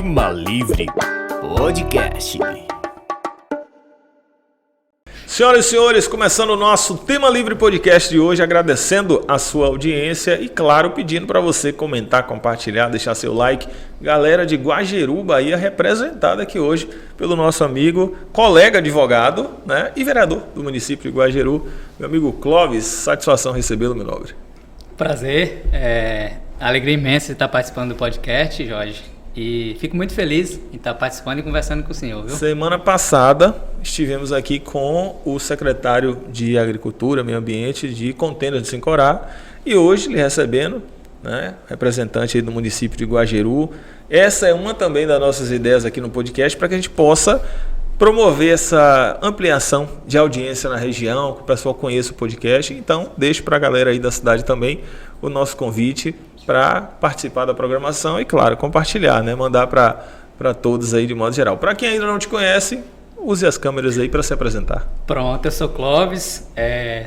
Tema Livre Podcast. Senhoras e senhores, começando o nosso Tema Livre Podcast de hoje, agradecendo a sua audiência e, claro, pedindo para você comentar, compartilhar, deixar seu like. Galera de Guajeru, Bahia, representada aqui hoje pelo nosso amigo, colega advogado, né, e vereador do município de Guajeru, meu amigo Clóvis. Satisfação recebê-lo, meu nobre. Prazer, alegria imensa de estar participando do podcast, Jorge. E fico muito feliz em estar participando e conversando com o senhor, viu? Semana passada estivemos aqui com o secretário de Agricultura, Meio Ambiente de Contêineres de Sincorá e hoje lhe recebendo, né, representante aí do município de Guajeru. Essa é uma também das nossas ideias aqui no podcast para que a gente possa promover essa ampliação de audiência na região, que o pessoal conheça o podcast. Então, deixo para a galera aí da cidade também o nosso convite para participar da programação e, claro, compartilhar, né? Mandar para todos aí de modo geral. Para quem ainda não te conhece, use as câmeras aí para se apresentar. Pronto, eu sou Clóvis,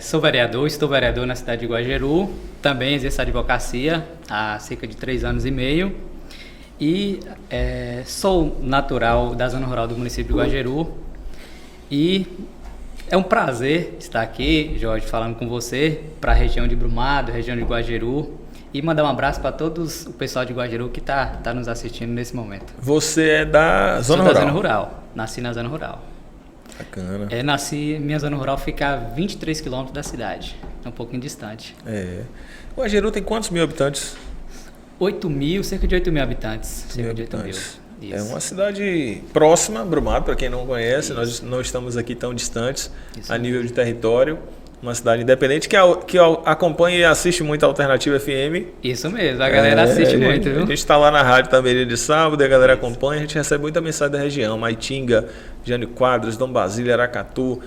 sou vereador, estou vereador na cidade de Guajeru, também exerço a advocacia há cerca de 3 anos e meio e sou natural da zona rural do município de Guajeru e é um prazer estar aqui, Jorge, falando com você para a região de Brumado, região de Guajeru. E mandar um abraço para todos o pessoal de Guajeru que tá nos assistindo nesse momento. Você é da zona rural? Da zona rural. Nasci na zona rural. Bacana. Minha zona rural fica a 23 quilômetros da cidade. É um pouquinho distante. Guajeru tem quantos mil habitantes? Cerca de 8 mil habitantes. Cerca de 8 mil. Isso. É uma cidade próxima, Brumado, para quem não conhece. Isso. Nós não estamos aqui tão distantes a nível de território. Uma cidade independente que acompanha e assiste muito a Alternativa FM. Isso mesmo, a galera assiste muito, viu? A gente está lá na rádio também de sábado, a galera acompanha, a gente recebe muita mensagem da região. Maitinga, Jânio Quadros, Dom Basílio, Aracatu,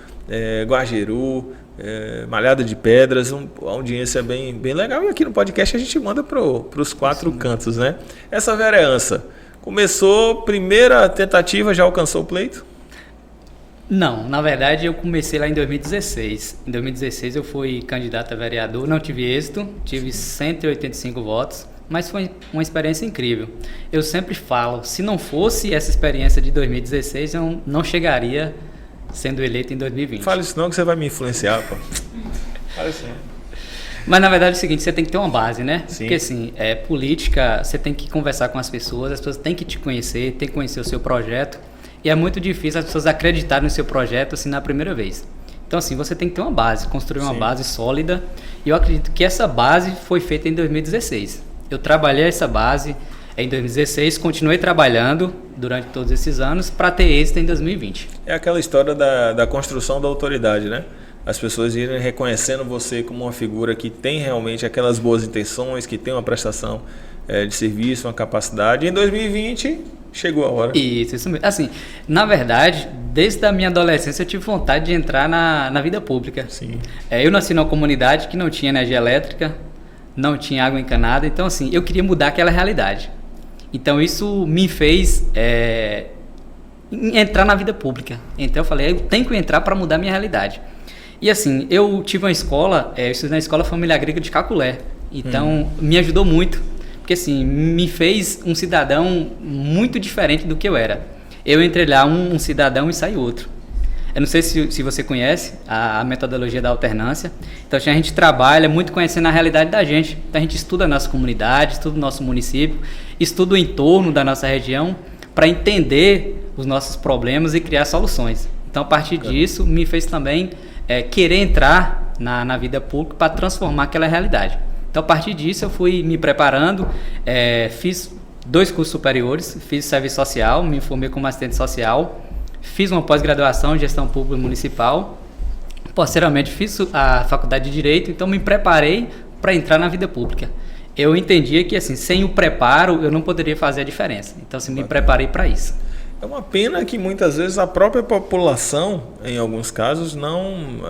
Guajeru, Malhada de Pedras, uma audiência bem legal. E aqui no podcast a gente manda para os 4 cantos, né? Essa vereança começou, primeira tentativa, já alcançou o pleito? Não, na verdade eu comecei lá em 2016. Em 2016 eu fui candidato a vereador, não tive êxito, tive 185 votos, mas foi uma experiência incrível. Eu sempre falo, se não fosse essa experiência de 2016, eu não chegaria sendo eleito em 2020. Fala isso não que você vai me influenciar, pô. Fala isso não. Mas na verdade é o seguinte, você tem que ter uma base, né? Sim. Porque assim, política, você tem que conversar com as pessoas têm que te conhecer, tem que conhecer o seu projeto. E é muito difícil as pessoas acreditarem no seu projeto assim na primeira vez. Então assim, você tem que ter uma base, construir uma base sólida. E eu acredito que essa base foi feita em 2016. Eu trabalhei essa base em 2016, continuei trabalhando durante todos esses anos para ter êxito em 2020. É aquela história da construção da autoridade, né? As pessoas irem reconhecendo você como uma figura que tem realmente aquelas boas intenções, que tem uma prestação de serviço, uma capacidade. E em 2020... chegou a hora. Isso mesmo. Assim, na verdade, desde a minha adolescência eu tive vontade de entrar na vida pública. Sim. Eu nasci numa comunidade que não tinha energia elétrica, não tinha água encanada, então assim, eu queria mudar aquela realidade. Então isso me fez entrar na vida pública. Então eu falei, eu tenho que entrar para mudar a minha realidade. E assim, eu tive uma escola, eu estudei na Escola Família Agrícola de Caculé, então me ajudou muito. Porque assim, me fez um cidadão muito diferente do que eu era. Eu entrei lá um cidadão e saí outro. Eu não sei se você conhece a metodologia da alternância. Então a gente trabalha muito conhecendo a realidade da gente. Então a gente estuda a nossa comunidade, estuda o nosso município, estuda o entorno da nossa região para entender os nossos problemas e criar soluções. Então a partir disso me fez também querer entrar na vida pública para transformar aquela realidade. Então, a partir disso, eu fui me preparando, fiz 2 cursos superiores, fiz serviço social, me formei como assistente social, fiz uma pós-graduação em gestão pública municipal, posteriormente fiz a faculdade de Direito, então me preparei para entrar na vida pública. Eu entendia que, assim, sem o preparo, eu não poderia fazer a diferença. Então, assim, me preparei para isso. É uma pena que, muitas vezes, a própria população, em alguns casos, não...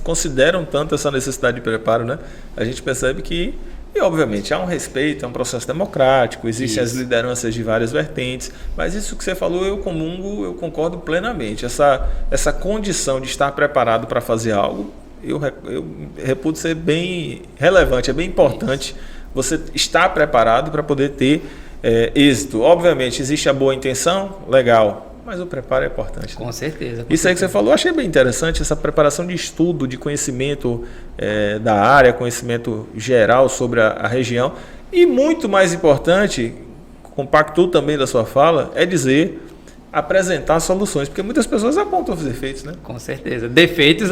consideram tanto essa necessidade de preparo, né? A gente percebe que, e obviamente há um respeito, é um processo democrático, existem as lideranças de várias vertentes, mas isso que você falou eu concordo plenamente. Essa condição de estar preparado para fazer algo, eu reputo ser bem relevante, é bem importante você estar preparado para poder ter êxito. Obviamente, existe a boa intenção, legal, mas o preparo é importante. Com certeza. Isso aí que você falou, achei bem interessante, essa preparação de estudo, de conhecimento da área, conhecimento geral sobre a região. E muito mais importante, compactou também da sua fala, é dizer, apresentar soluções, porque muitas pessoas apontam os defeitos, né? Com certeza. Defeitos,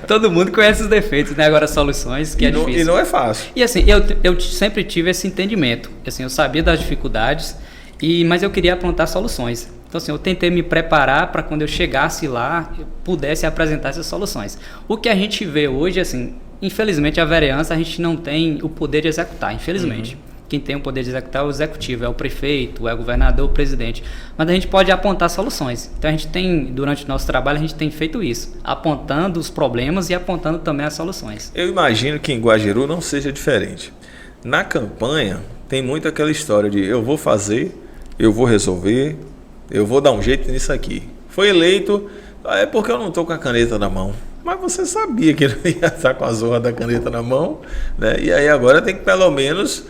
todo mundo conhece os defeitos, né? Agora soluções, que é difícil. E não é fácil. E assim, eu sempre tive esse entendimento. Assim, eu sabia das dificuldades, mas eu queria apontar soluções. Então, assim, eu tentei me preparar para quando eu chegasse lá, eu pudesse apresentar essas soluções. O que a gente vê hoje, assim, infelizmente a vereança, a gente não tem o poder de executar, infelizmente. Quem tem o poder de executar é o executivo, é o prefeito, é o governador, o presidente. Mas a gente pode apontar soluções. Então a gente tem, durante o nosso trabalho, a gente tem feito isso, apontando os problemas e apontando também as soluções. Eu imagino que em Guajeru não seja diferente. Na campanha tem muito aquela história de eu vou fazer, eu vou resolver, eu vou dar um jeito nisso aqui. Foi eleito, é porque eu não estou com a caneta na mão. Mas você sabia que não ia estar com a zorra da caneta na mão, né? E aí agora tem que pelo menos...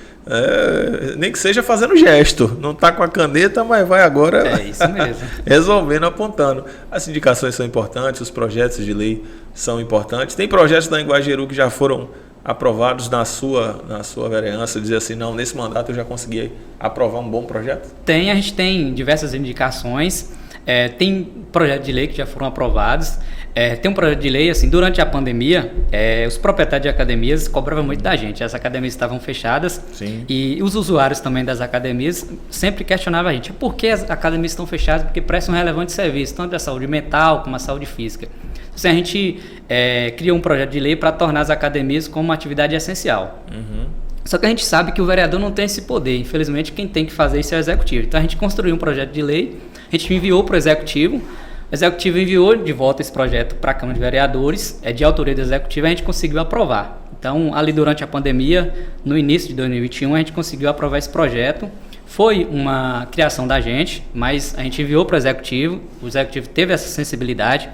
nem que seja fazendo gesto, não está com a caneta, mas vai agora isso mesmo. resolvendo, apontando. As indicações são importantes, os projetos de lei são importantes. Tem projetos da Guajeru que já foram aprovados na sua vereança, dizer assim, não, nesse mandato eu já consegui aprovar um bom projeto? A gente tem diversas indicações, tem projetos de lei que já foram aprovados. Tem um projeto de lei, assim, durante a pandemia, os proprietários de academias cobravam muito da gente. As academias estavam fechadas. Sim. E os usuários também das academias sempre questionavam a gente por que as academias estão fechadas, porque prestam um relevante serviço, tanto da saúde mental como a saúde física. Assim, a gente criou um projeto de lei para tornar as academias como uma atividade essencial. Só que a gente sabe que o vereador não tem esse poder. Infelizmente, quem tem que fazer isso é o executivo. Então, a gente construiu um projeto de lei, a gente enviou para o executivo. O executivo enviou de volta esse projeto para a Câmara de Vereadores, de autoria do executivo, a gente conseguiu aprovar. Então, ali durante a pandemia, no início de 2021, a gente conseguiu aprovar esse projeto. Foi uma criação da gente, mas a gente enviou para o executivo teve essa sensibilidade,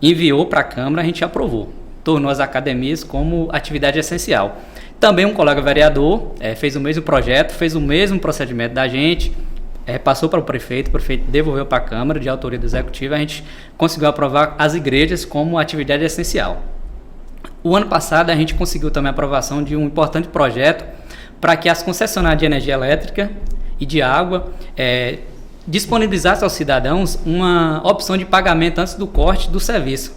enviou para a Câmara, a gente aprovou. Tornou as academias como atividade essencial. Também um colega vereador fez o mesmo projeto, fez o mesmo procedimento da gente, passou para o prefeito devolveu para a Câmara, de autoria do Executivo, a gente conseguiu aprovar as igrejas como atividade essencial. O ano passado a gente conseguiu também a aprovação de um importante projeto para que as concessionárias de energia elétrica e de água disponibilizassem aos cidadãos uma opção de pagamento antes do corte do serviço.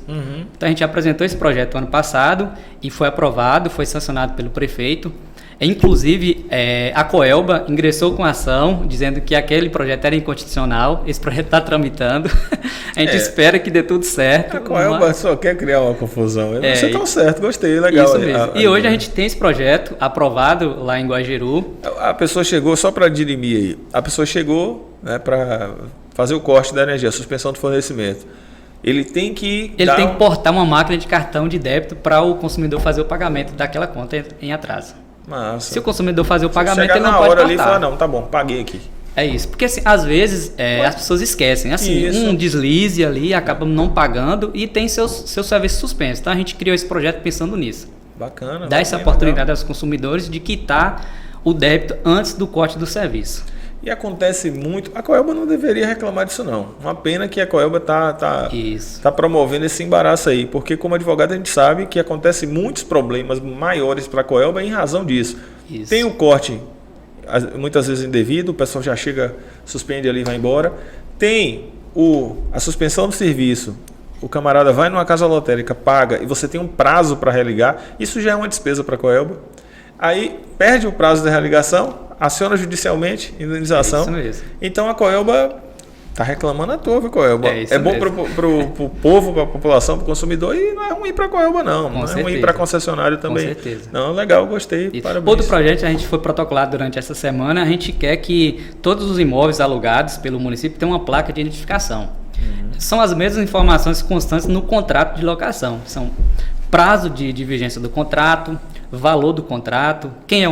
Então a gente apresentou esse projeto ano passado e foi aprovado, foi sancionado pelo prefeito. Inclusive, a Coelba ingressou com ação, dizendo que aquele projeto era inconstitucional. Esse projeto está tramitando. A gente espera que dê tudo certo. A Coelba só quer criar uma confusão. Você está certo, gostei, legal. Isso mesmo. E hoje a gente tem esse projeto aprovado lá em Guajeru. A pessoa chegou, só para dirimir aí, a pessoa chegou, né, para fazer o corte da energia, a suspensão do fornecimento. Ele tem que portar uma máquina de cartão de débito para o consumidor fazer o pagamento daquela conta em atraso. Massa. Se o consumidor fazer o pagamento, ele não na pode hora cortar. Ali e falar, não, tá bom, paguei aqui. É isso, porque assim, às vezes as pessoas esquecem, assim, um deslize ali, acabam não pagando e tem seus serviços suspensos. Então a gente criou esse projeto pensando nisso. Bacana. Dá essa oportunidade aos consumidores de quitar o débito antes do corte do serviço. E acontece muito, a Coelba não deveria reclamar disso não. Uma pena que a Coelba tá promovendo esse embaraço aí, porque como advogado a gente sabe que acontece muitos problemas maiores para a Coelba em razão disso. Isso. Tem o corte, muitas vezes indevido, o pessoal já chega, suspende ali e vai embora. Tem a suspensão do serviço, o camarada vai numa casa lotérica, paga e você tem um prazo para religar, isso já é uma despesa para a Coelba. Aí perde o prazo da religação, aciona judicialmente, indenização. Isso mesmo. Então a Coelba está reclamando à toa, viu, Coelba? É bom para o povo, para a população, para o consumidor, e não é ruim para a Coelba, não. Não é ruim para a concessionária também. Com certeza. Não, legal, gostei. Isso. Parabéns. Outro projeto que a gente foi protocolado durante essa semana, a gente quer que todos os imóveis alugados pelo município tenham uma placa de identificação. São as mesmas informações constantes no contrato de locação. São prazo de vigência do contrato, valor do contrato, quem é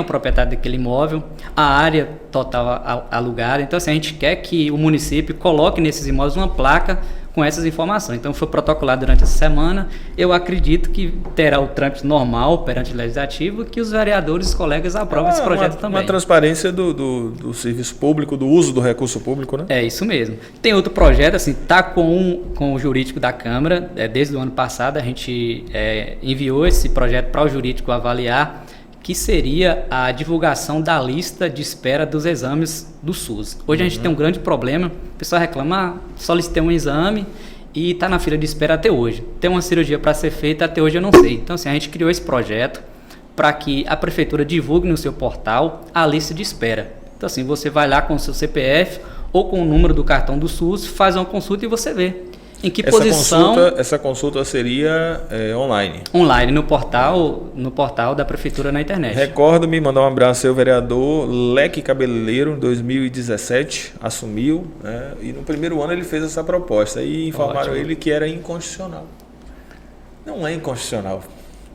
o proprietário daquele imóvel, a área total alugada. Então, assim, a gente quer que o município coloque nesses imóveis uma placa com essas informações. Então foi protocolado durante essa semana. Eu acredito que terá o trâmite normal perante o Legislativo, que os vereadores, os colegas aprovem esse projeto também. Uma transparência do serviço público, do uso do recurso público, né? É isso mesmo. Tem outro projeto, assim, está com o jurídico da Câmara. Desde o ano passado a gente enviou esse projeto para o jurídico avaliar, que seria a divulgação da lista de espera dos exames do SUS. Hoje a gente tem um grande problema, o pessoal reclama, solicitei um exame e está na fila de espera até hoje. Tem uma cirurgia para ser feita, até hoje eu não sei. Então, assim, a gente criou esse projeto para que a prefeitura divulgue no seu portal a lista de espera. Então, assim, você vai lá com o seu CPF ou com o número do cartão do SUS, faz uma consulta e você vê em que posição... Essa consulta seria online? Online, no portal da Prefeitura na internet. Recordo-me, mandar um abraço ao vereador Leque Cabeleiro, em 2017, assumiu, né, e no primeiro ano ele fez essa proposta e informaram ele que era inconstitucional. Não é inconstitucional.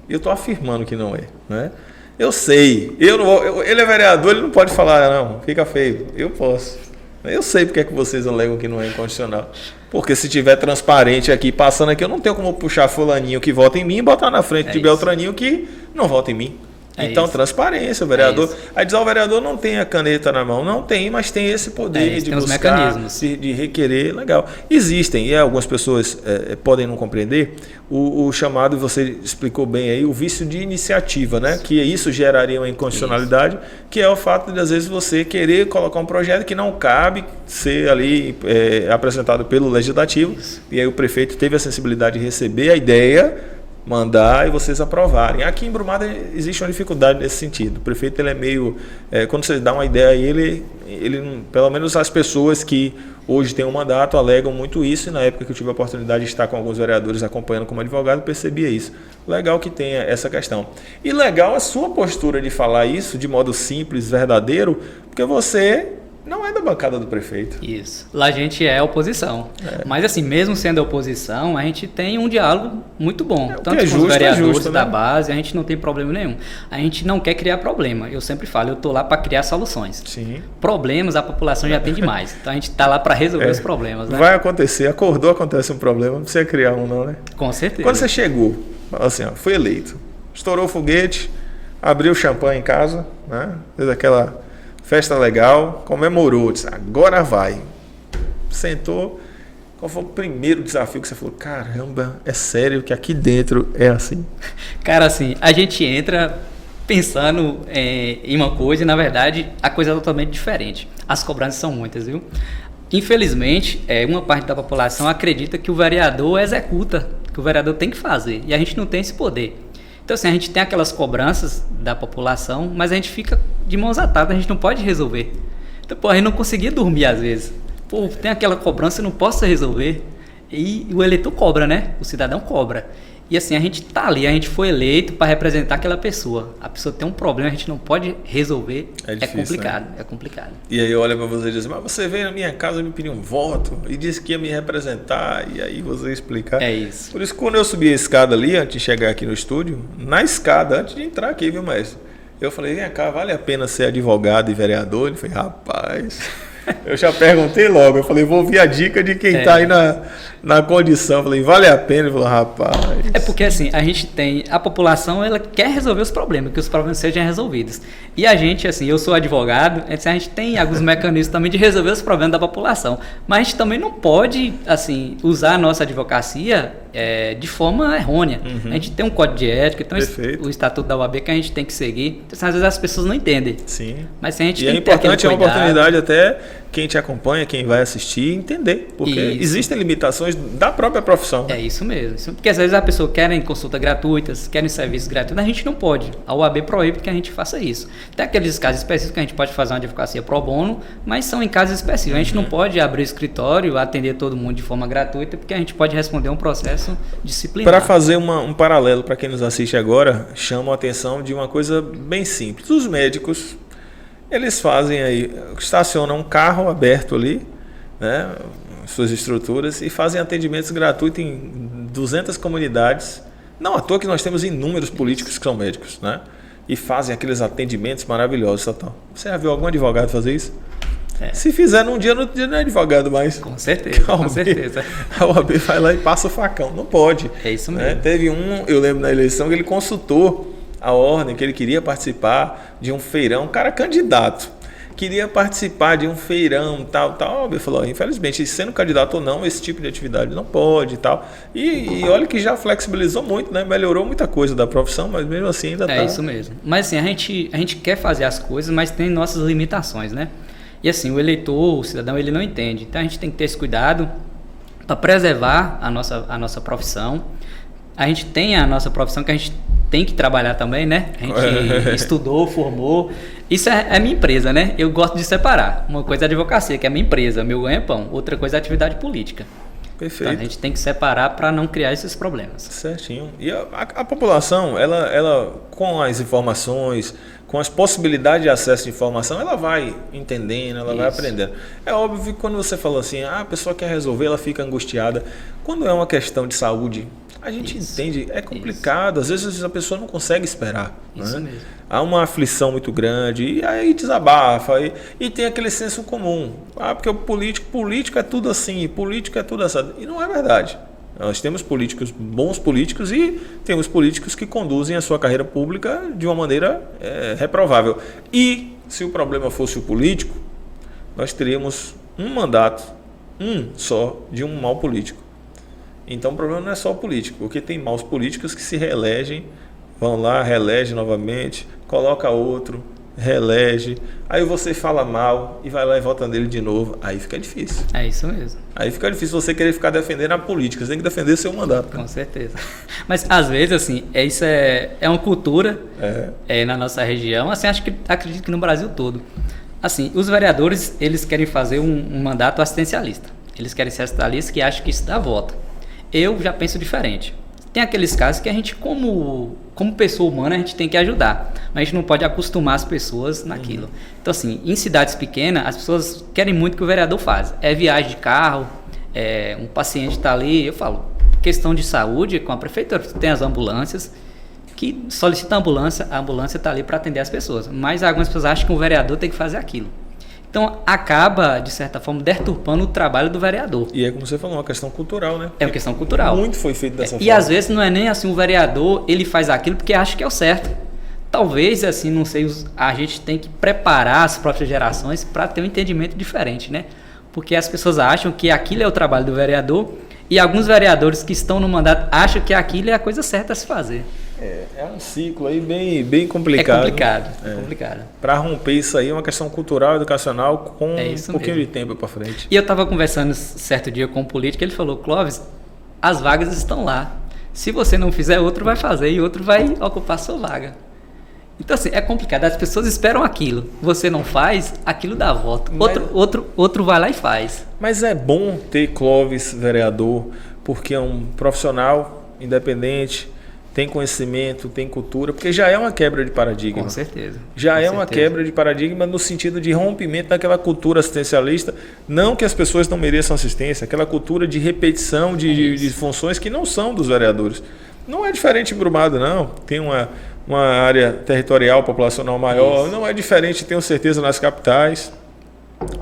Eu estou afirmando que não é, né? Eu sei, ele é vereador, ele não pode falar, não, fica feio, eu posso. Eu sei porque é que vocês alegam que não é inconstitucional. Porque se tiver transparente aqui, passando aqui, eu não tenho como puxar fulaninho que vota em mim e botar na frente de Beltraninho que não vota em mim. Então, transparência, o vereador. Aí diz, o vereador não tem a caneta na mão. Não tem, mas tem esse poder de buscar, de requerer. Legal. Existem, e algumas pessoas podem não compreender, o chamado, você explicou bem aí, o vício de iniciativa, né? Que isso geraria uma inconstitucionalidade, que é o fato de, às vezes, você querer colocar um projeto que não cabe ser ali apresentado pelo Legislativo. E aí o prefeito teve a sensibilidade de receber a ideia, mandar e vocês aprovarem. Aqui em Brumado existe uma dificuldade nesse sentido. O prefeito ele é meio... quando você dá uma ideia, ele pelo menos as pessoas que hoje têm um mandato alegam muito isso, e na época que eu tive a oportunidade de estar com alguns vereadores acompanhando como advogado, percebia isso. Legal que tenha essa questão. E legal a sua postura de falar isso de modo simples, verdadeiro, porque você... não é da bancada do prefeito. Isso. Lá a gente é oposição. Mas assim, mesmo sendo oposição, a gente tem um diálogo muito bom. Tanto com os vereadores da base, a gente não tem problema nenhum. A gente não quer criar problema. Eu sempre falo, eu estou lá para criar soluções. Sim. Problemas a população já tem demais. Então a gente está lá para resolver os problemas. Né? Vai acontecer, acordou, acontece um problema, não precisa criar um não, né? Com certeza. Quando você chegou, assim, foi eleito, estourou o foguete, abriu o champanhe em casa, né? Fez aquela... festa legal, comemorou, disse, agora vai. Sentou, qual foi o primeiro desafio que você falou? Caramba, é sério que aqui dentro é assim? Cara, assim, a gente entra pensando em uma coisa e, na verdade, a coisa é totalmente diferente. As cobranças são muitas, viu? Infelizmente, uma parte da população acredita que o vereador executa, que o vereador tem que fazer, e a gente não tem esse poder. Então, assim, a gente tem aquelas cobranças da população, mas a gente fica de mãos atadas, a gente não pode resolver. Então, a gente não conseguia dormir às vezes. Tem aquela cobrança, eu não posso resolver. E o eleitor cobra, né? O cidadão cobra. E assim, a gente tá ali, a gente foi eleito para representar aquela pessoa. A pessoa tem um problema, a gente não pode resolver. É difícil, complicado, né? É complicado. E aí olha para você e diz, mas você veio na minha casa me pedir um voto e disse que ia me representar, e aí você explicar. É isso. Por isso, quando eu subi a escada ali, antes de chegar aqui no estúdio, na escada, antes de entrar aqui, viu, mestre? Eu falei, vem cá, vale a pena ser advogado e vereador? Ele falou, rapaz... Eu já perguntei logo, eu falei, vou ouvir a dica de quem está aí na condição. Eu falei, vale a pena? Ele falou, rapaz... É porque assim, a gente tem, a população, ela quer resolver os problemas, que os problemas sejam resolvidos. E a gente, assim, eu sou advogado, a gente tem alguns mecanismos também de resolver os problemas da população. Mas a gente também não pode, assim, usar a nossa advocacia de forma errônea. A gente tem um código de ética, então o estatuto da UAB que a gente tem que seguir. Então, às vezes as pessoas não entendem. Sim. Mas se a gente tem que ter aquele cuidado. É uma oportunidade até quem te acompanha, quem vai assistir, entender. Porque existem limitações da própria profissão. É isso mesmo. Porque às vezes a pessoa quer consultas gratuitas, quer serviços gratuitos, a gente não pode. A UAB proíbe que a gente faça isso. Tem aqueles casos específicos que a gente pode fazer uma advocacia pro bono, mas são em casos específicos. A gente não pode abrir escritório, atender todo mundo de forma gratuita, porque a gente pode responder um processo disciplinar. Para fazer um paralelo para quem nos assiste agora, chamo a atenção de uma coisa bem simples. Os médicos, eles fazem aí, estacionam um carro aberto ali, né, suas estruturas, e fazem atendimentos gratuitos em 200 comunidades. Não à toa que nós temos inúmeros políticos que são médicos, né? E fazem aqueles atendimentos maravilhosos. Total. Você já viu algum advogado fazer isso? Se fizer num dia, no outro dia não é advogado mais. Com certeza, com certeza. A OAB vai lá e passa o facão. Não pode. É isso mesmo. Teve eu lembro na eleição, que ele consultou a ordem, que ele queria participar de um feirão. Um cara candidato. Queria participar de um feirão, tal. A OAB falou, infelizmente, sendo candidato ou não, esse tipo de atividade não pode e tal. E olha que já flexibilizou muito, né? Melhorou muita coisa da profissão, mas mesmo assim ainda É isso mesmo. Mas assim, a gente quer fazer as coisas, mas tem nossas limitações, né? E assim, o eleitor, o cidadão, ele não entende. Então a gente tem que ter esse cuidado para preservar a nossa profissão. A gente tem a nossa profissão que a gente tem que trabalhar também, né? A gente estudou, formou. Isso é minha empresa, né? Eu gosto de separar. Uma coisa é a advocacia, que é a minha empresa, meu ganha-pão. Outra coisa é a atividade política. Perfeito. Então a gente tem que separar para não criar esses problemas. Certinho. E a população, ela com as informações, com as possibilidades de acesso de informação, ela vai entendendo, ela vai aprendendo. É óbvio que quando você falou assim, a pessoa quer resolver, ela fica angustiada. Quando é uma questão de saúde, a gente entende, é complicado. Às vezes a pessoa não consegue esperar. Isso né? mesmo. Há uma aflição muito grande, e aí desabafa, e tem aquele senso comum. Porque o político é tudo assim, político é tudo assim. E não é verdade. Nós temos políticos, bons políticos, e temos políticos que conduzem a sua carreira pública de uma maneira reprovável. E se o problema fosse o político, nós teríamos um mandato, só, de um mau político. Então o problema não é só o político, porque tem maus políticos que se reelegem, vão lá, reelege novamente, coloca outro, reelege, aí você fala mal e vai lá e vota nele de novo, aí fica difícil. É isso mesmo. Aí fica difícil você querer ficar defendendo a política, você tem que defender seu mandato. Com certeza. Mas às vezes, assim, isso é uma cultura na nossa região, assim, acredito que no Brasil todo. Assim, os vereadores, eles querem fazer um mandato assistencialista. Eles querem ser assistencialistas que acham que isso dá voto. Eu já penso diferente. Tem aqueles casos que a gente, como pessoa humana, a gente tem que ajudar. Mas a gente não pode acostumar as pessoas naquilo. Então, assim, em cidades pequenas, as pessoas querem muito que o vereador faça. É viagem de carro, um paciente está ali. Eu falo, questão de saúde, com a prefeitura, tem as ambulâncias, que solicita a ambulância está ali para atender as pessoas. Mas algumas pessoas acham que o vereador tem que fazer aquilo. Então, acaba, de certa forma, deturpando o trabalho do vereador. E é como você falou, uma questão cultural, né? É uma questão cultural. Muito foi feito dessa forma. E às vezes não é nem assim, o vereador, ele faz aquilo porque acha que é o certo. Talvez, assim, não sei, a gente tem que preparar as próprias gerações para ter um entendimento diferente, né? Porque as pessoas acham que aquilo é o trabalho do vereador e alguns vereadores que estão no mandato acham que aquilo é a coisa certa a se fazer. É um ciclo aí bem complicado. É complicado. Para romper isso aí é uma questão cultural, educacional, com um pouquinho mesmo de tempo para frente. E eu estava conversando certo dia com um político, ele falou, Clóvis, as vagas estão lá. Se você não fizer, outro vai fazer e outro vai ocupar a sua vaga. Então, assim, é complicado. As pessoas esperam aquilo. Você não faz, aquilo dá voto. Outro vai lá e faz. Mas é bom ter Clóvis vereador, porque é um profissional independente, tem conhecimento, tem cultura, porque já é uma quebra de paradigma. Com certeza. Uma quebra de paradigma no sentido de rompimento daquela cultura assistencialista, não que as pessoas não mereçam assistência, aquela cultura de repetição de funções que não são dos vereadores. Não é diferente em Brumado, não. Tem uma área territorial, populacional maior, não é diferente, tenho certeza, nas capitais.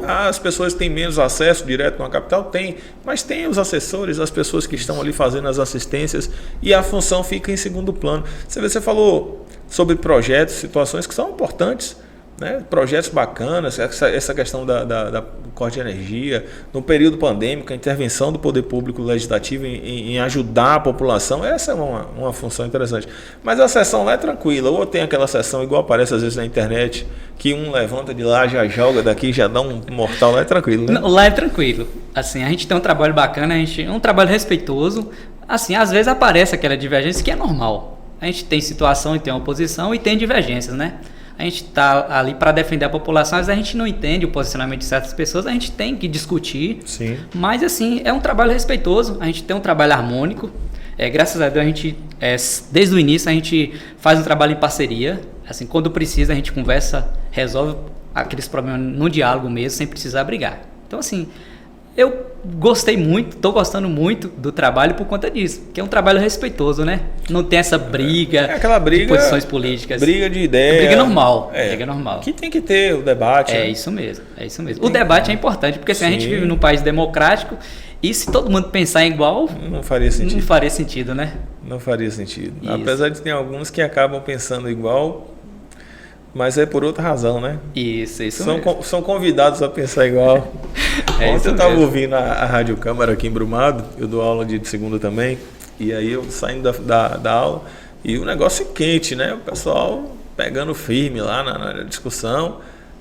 As pessoas têm menos acesso direto na capital? Tem, mas tem os assessores, as pessoas que estão ali fazendo as assistências e a função fica em segundo plano. Você falou sobre projetos, situações que são importantes, né? Projetos bacanas, essa questão do corte de energia, no período pandêmico, a intervenção do poder público legislativo em ajudar a população, essa é uma função interessante. Mas a sessão lá é tranquila, ou tem aquela sessão igual aparece às vezes na internet, que um levanta de lá, já joga daqui, já dá um mortal, lá é tranquilo, né? Não, lá é tranquilo. Assim, a gente tem um trabalho bacana, um trabalho respeitoso. Assim, às vezes aparece aquela divergência que é normal. A gente tem situação e tem oposição e tem divergências, né? A gente está ali para defender a população, mas a gente não entende o posicionamento de certas pessoas, a gente tem que discutir. Sim. Mas, assim, é um trabalho respeitoso, a gente tem um trabalho harmônico. Graças a Deus, a gente, desde o início, a gente faz um trabalho em parceria. Assim, quando precisa, a gente conversa, resolve aqueles problemas no diálogo mesmo, sem precisar brigar. Então, assim, eu gostei muito, estou gostando muito do trabalho por conta disso, que é um trabalho respeitoso, né? Não tem essa briga, aquela briga de posições políticas. Briga de ideia. Briga normal. Briga normal. Que tem que ter o debate. É, né? Isso mesmo, é isso mesmo. O debate é importante, porque assim, a gente vive num país democrático e se todo mundo pensar igual, não faria sentido. Não faria sentido, né? Não faria sentido. Isso. Apesar de ter alguns que acabam pensando igual, mas é por outra razão, né? Isso são convidados a pensar igual. Ontem eu estava ouvindo a Rádio Câmara aqui em Brumado, eu dou aula de segunda também, e aí eu saindo da aula, e o negócio quente, né? O pessoal pegando firme lá na discussão,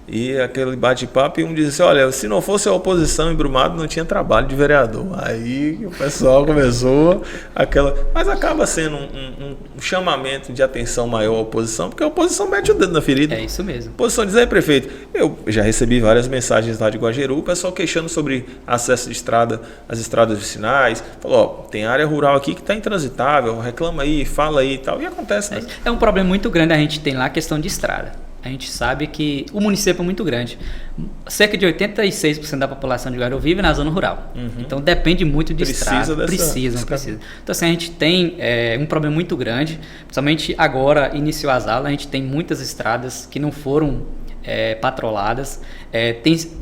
e aquele bate-papo, e um disse assim, olha, se não fosse a oposição em Brumado, não tinha trabalho de vereador. Aí o pessoal começou mas acaba sendo um chamamento de atenção maior à oposição, porque a oposição mete o dedo na ferida. É isso mesmo. A oposição diz, prefeito, eu já recebi várias mensagens lá de Guajeru, o pessoal queixando sobre acesso de estrada, as estradas vicinais, falou, tem área rural aqui que está intransitável, reclama aí, fala aí e tal, e acontece, né? É um problema muito grande a gente tem lá a questão de estrada. A gente sabe que o município é muito grande. Cerca de 86% da população de Guajeru vive na zona rural. Então depende muito de estrada. Precisa. Então assim, a gente tem um problema muito grande. Principalmente agora, iniciou as aulas, a gente tem muitas estradas que não foram patroladas.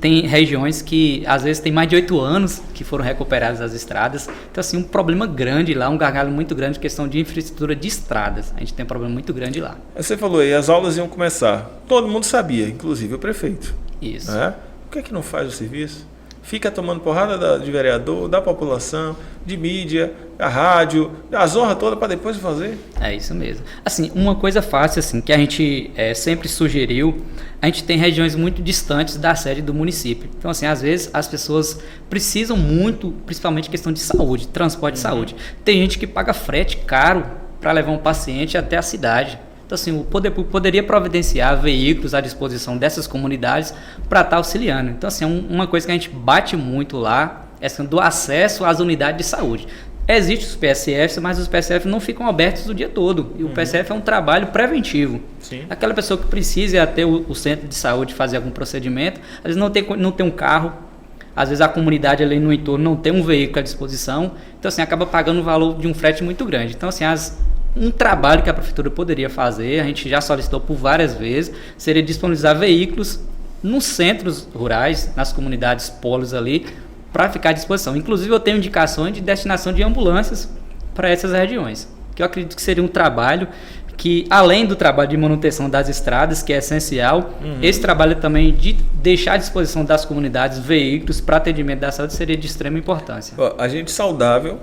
Tem regiões que às vezes tem mais de 8 anos que foram recuperadas as estradas. Então assim, um problema grande lá, um gargalo muito grande, questão de infraestrutura de estradas. A gente tem um problema muito grande lá. Você falou aí, as aulas iam começar. Todo mundo sabia, inclusive o prefeito. Isso. Por que não faz o serviço? Fica tomando porrada de vereador, da população, de mídia, a rádio, a zorra toda para depois fazer. É isso mesmo. Assim, uma coisa fácil assim, que a gente sempre sugeriu, a gente tem regiões muito distantes da sede do município. Então, assim, às vezes as pessoas precisam muito, principalmente questão de saúde, transporte de saúde. Tem gente que paga frete caro para levar um paciente até a cidade. Então, assim, o poder público poderia providenciar veículos à disposição dessas comunidades para estar auxiliando. Então, assim, uma coisa que a gente bate muito lá é do acesso às unidades de saúde. Existem os PSFs, mas os PSFs não ficam abertos o dia todo. E o PSF é um trabalho preventivo. Sim. Aquela pessoa que precisa ir até o centro de saúde fazer algum procedimento, às vezes não tem um carro, às vezes a comunidade ali no entorno não tem um veículo à disposição. Então, assim, acaba pagando o valor de um frete muito grande. Então, assim, um trabalho que a prefeitura poderia fazer, a gente já solicitou por várias vezes, seria disponibilizar veículos nos centros rurais, nas comunidades polos ali, para ficar à disposição. Inclusive eu tenho indicações de destinação de ambulâncias para essas regiões, que eu acredito que seria um trabalho que, além do trabalho de manutenção das estradas, que é essencial, esse trabalho também de deixar à disposição das comunidades veículos para atendimento da saúde seria de extrema importância. A gente saudável,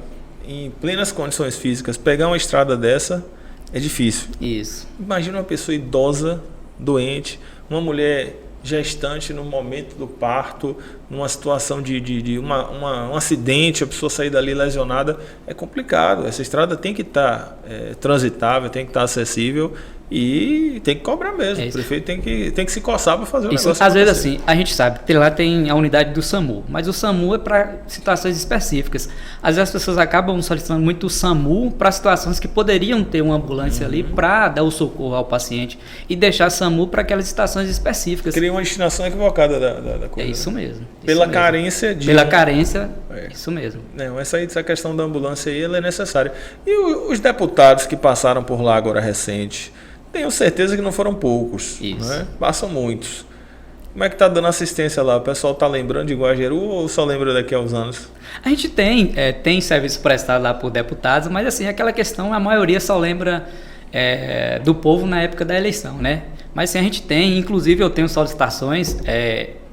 em plenas condições físicas, pegar uma estrada dessa é difícil. Isso. Imagina uma pessoa idosa, doente, uma mulher gestante no momento do parto, numa situação de um acidente, a pessoa sair dali lesionada, é complicado. Essa estrada tem que estar transitável, tem que estar acessível e tem que cobrar mesmo. O prefeito tem que se coçar para fazer o negócio. Às vezes assim, a gente sabe, lá tem a unidade do SAMU, mas o SAMU é para situações específicas. Às vezes as pessoas acabam solicitando muito o SAMU para situações que poderiam ter uma ambulância ali para dar o socorro ao paciente e deixar o SAMU para aquelas situações específicas. Cria uma destinação equivocada da coisa. É isso mesmo. Pela carência. Isso mesmo. Não, essa questão da ambulância aí ela é necessária. E os deputados que passaram por lá agora recente, tenho certeza que não foram poucos. Isso. Né? Passam muitos. Como é que está dando assistência lá? O pessoal está lembrando de Guajeru ou só lembra daqui a uns anos? A gente tem serviço prestado lá por deputados, mas assim, aquela questão, a maioria só lembra do povo na época da eleição, né? Mas assim, a gente tem, inclusive eu tenho solicitações,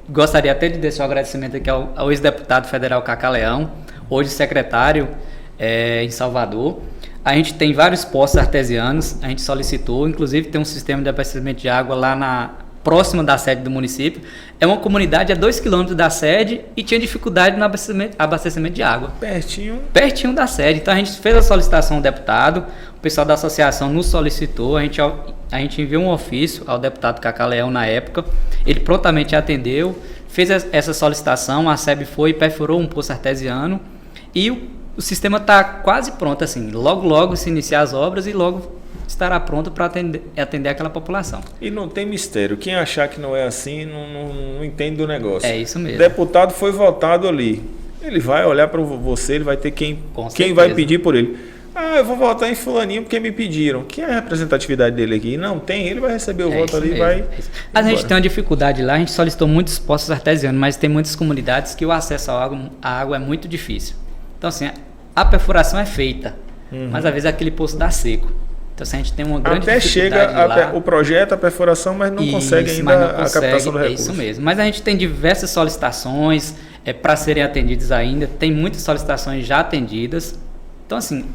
gostaria até de deixar um agradecimento aqui ao ex-deputado federal Cacá Leão, hoje secretário em Salvador. A gente tem vários poços artesianos, a gente solicitou, inclusive tem um sistema de abastecimento de água lá próxima da sede do município. É uma comunidade a 2 km da sede e tinha dificuldade no abastecimento de água. Pertinho da sede. Então a gente fez a solicitação ao deputado, o pessoal da associação nos solicitou, a gente enviou um ofício ao deputado Cacá Leão na época, ele prontamente atendeu, fez essa solicitação, a SEB foi e perfurou um poço artesiano e o sistema está quase pronto, assim, logo se iniciar as obras e logo estará pronto para atender aquela população. E não tem mistério, quem achar que não é assim não entende do negócio. É isso mesmo. Deputado foi votado ali, ele vai olhar para você, ele vai ter quem certeza. vai pedir por ele. Eu vou votar em fulaninho porque me pediram. Que é a representatividade dele aqui? Não tem, ele vai receber o voto ali e vai... A gente tem uma dificuldade lá, a gente solicitou muitos poços artesianos, mas tem muitas comunidades que o acesso à água é muito difícil. Então, assim, a perfuração é feita, mas às vezes aquele poço dá seco. Então, assim, a gente tem uma grande dificuldade lá. Chega o projeto, a perfuração, mas não consegue ainda a captação do recurso. É isso mesmo. Mas a gente tem diversas solicitações para serem atendidas ainda, tem muitas solicitações já atendidas. Então, assim,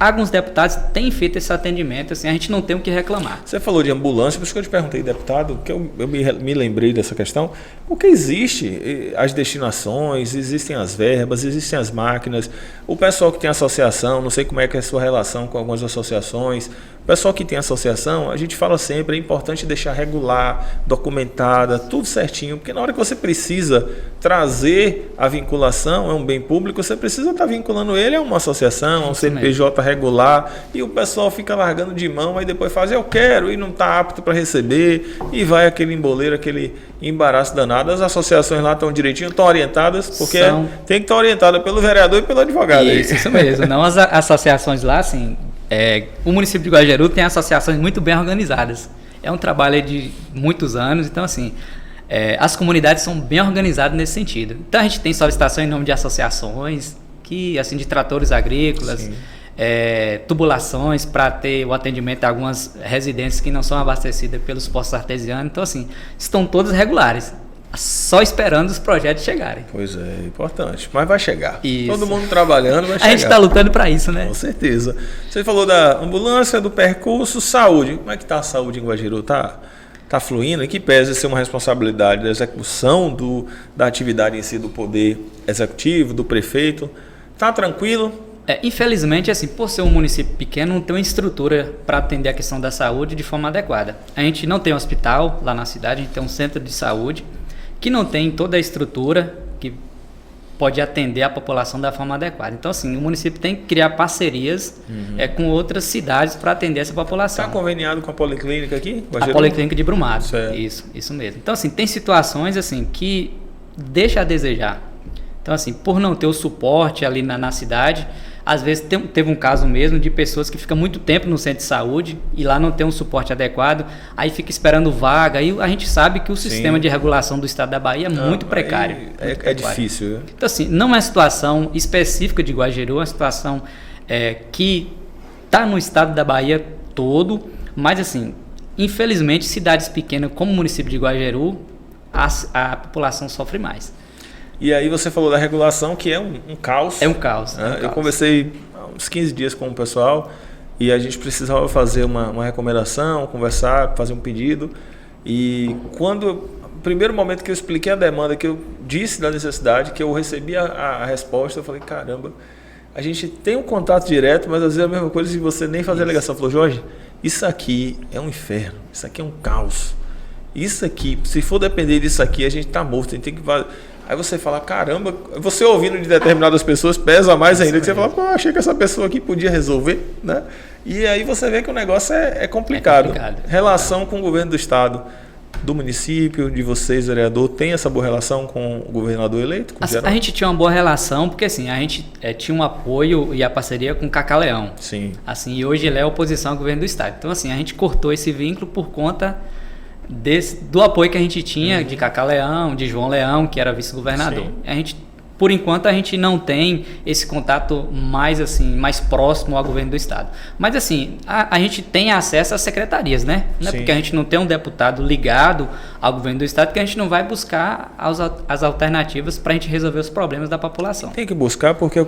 alguns deputados têm feito esse atendimento, assim, a gente não tem o que reclamar. Você falou de ambulância, por isso que eu te perguntei, deputado, que eu me lembrei dessa questão, porque existe as destinações, existem as verbas, existem as máquinas, o pessoal que tem associação, não sei como é que é a sua relação com algumas associações, o pessoal que tem associação, a gente fala sempre, é importante deixar regular, documentada, tudo certinho, porque na hora que você precisa trazer a vinculação, é um bem público, você precisa estar vinculando ele a uma associação, a um CNPJ regular, e o pessoal fica largando de mão, aí depois faz, eu quero, e não está apto para receber, e vai aquele emboleiro, aquele embaraço danado. As associações lá estão direitinho, estão orientadas, porque tem que estar orientada pelo vereador e pelo advogado. Isso mesmo, não as associações lá, assim, o município de Guajeru tem associações muito bem organizadas. É um trabalho de muitos anos, então assim, as comunidades são bem organizadas nesse sentido. Então a gente tem solicitação em nome de associações, que assim, de tratores agrícolas, tubulações para ter o atendimento a algumas residências que não são abastecidas pelos postos artesianos. Então assim, estão todas regulares. Só esperando os projetos chegarem. Pois é, importante. Mas vai chegar. Isso. Todo mundo trabalhando, vai chegar. A gente está lutando para isso, né? Com certeza. Você falou da ambulância, do percurso, saúde. Como é que está a saúde em Guajeru? Tá fluindo? Em que pese ser uma responsabilidade da execução da atividade em si do poder executivo, do prefeito? Está tranquilo? Infelizmente, assim, por ser um município pequeno, não tem uma estrutura para atender a questão da saúde de forma adequada. A gente não tem um hospital lá na cidade, a gente tem um centro de saúde que não tem toda a estrutura que pode atender a população da forma adequada. Então, assim, o município tem que criar parcerias com outras cidades para atender essa população. Está conveniado com a Policlínica aqui? A Policlínica de Brumado. Certo. Isso mesmo. Então, assim, tem situações assim que deixa a desejar. Então, assim, por não ter o suporte ali na cidade, às vezes teve um caso mesmo de pessoas que ficam muito tempo no centro de saúde e lá não tem um suporte adequado, aí fica esperando vaga, aí a gente sabe que o sistema de regulação do estado da Bahia é muito precário. É difícil. Né? Então assim, não é uma situação específica de Guajeru, é uma situação que está no estado da Bahia todo, mas assim, infelizmente cidades pequenas como o município de Guajeru, a população sofre mais. E aí você falou da regulação, que é um caos. É um caos. Eu conversei há uns 15 dias com o pessoal e a gente precisava fazer uma recomendação, conversar, fazer um pedido. E no primeiro momento que eu expliquei a demanda, que eu disse da necessidade, que eu recebi a resposta, eu falei, caramba, a gente tem um contato direto, mas às vezes é a mesma coisa se você nem fazer a ligação. Falou, Jorge, isso aqui é um inferno, isso aqui é um caos. Isso aqui, se for depender disso aqui, a gente está morto, a gente tem que... Aí você fala, caramba, você ouvindo de determinadas pessoas pesa mais ainda. Que você fala, pô, achei que essa pessoa aqui podia resolver, né? E aí você vê que o negócio é complicado. Relação com o governo do estado, do município, de vocês, vereador, tem essa boa relação com o governador eleito? A gente tinha uma boa relação, porque assim, a gente tinha um apoio e a parceria com o Cacá Leão. Sim. Assim, e hoje ele é oposição ao governo do estado. Então assim, a gente cortou esse vínculo por conta do apoio que a gente tinha de Cacá Leão, de João Leão, que era vice-governador. Por enquanto a gente não tem esse contato mais próximo ao governo do estado. Mas assim, a gente tem acesso às secretarias, né? Não é porque a gente não tem um deputado ligado ao governo do estado que a gente não vai buscar as alternativas para a gente resolver os problemas da população. Tem que buscar porque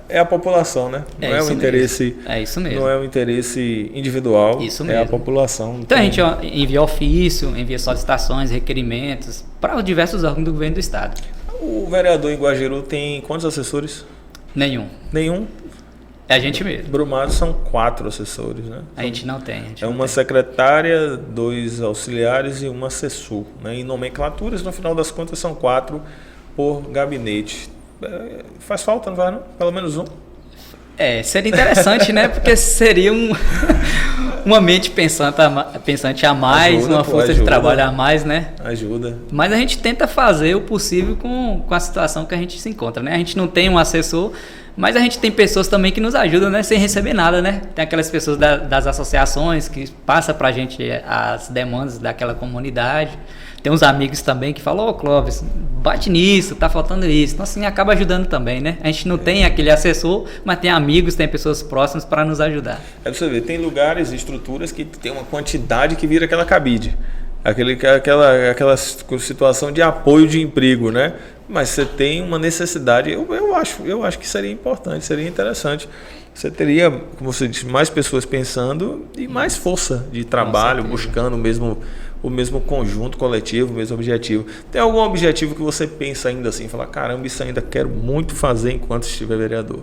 é a população, né? Não é um interesse. É isso mesmo. Não é um interesse individual. Isso mesmo. É a população. Então a gente envia ofício, envia solicitações, requerimentos para os diversos órgãos do governo do estado. O vereador em Guajeru tem quantos assessores? Nenhum. É a gente mesmo. Brumado são 4 assessores, né? A gente não tem. Uma secretária, 2 auxiliares e uma assessor. Né? Em nomenclaturas, no final das contas, são 4 por gabinete. Faz falta, não vai não? Pelo menos um. Seria interessante, né? Porque seria uma mente pensante a mais, Ajuda, uma pô, força de ajuda. trabalho a mais, né? Ajuda. Mas a gente tenta fazer o possível com a situação que a gente se encontra, né? A gente não tem um assessor, mas a gente tem pessoas também que nos ajudam, né? Sem receber nada, né? Tem aquelas pessoas das associações que passam pra gente as demandas daquela comunidade. Tem uns amigos também que falam, ô Clóvis, bate nisso, tá faltando isso. Então assim, acaba ajudando também, né? A gente não tem aquele assessor, mas tem amigos, tem pessoas próximas para nos ajudar. É pra você ver, tem lugares, estruturas que tem uma quantidade que vira aquela cabide. Aquela situação de apoio de emprego, né? Mas você tem uma necessidade, eu acho que seria importante, seria interessante. Você teria, como você disse, mais pessoas pensando e mais força de trabalho, buscando o mesmo conjunto coletivo, o mesmo objetivo. Tem algum objetivo que você pensa ainda assim, falar, caramba, isso ainda quero muito fazer enquanto estiver vereador?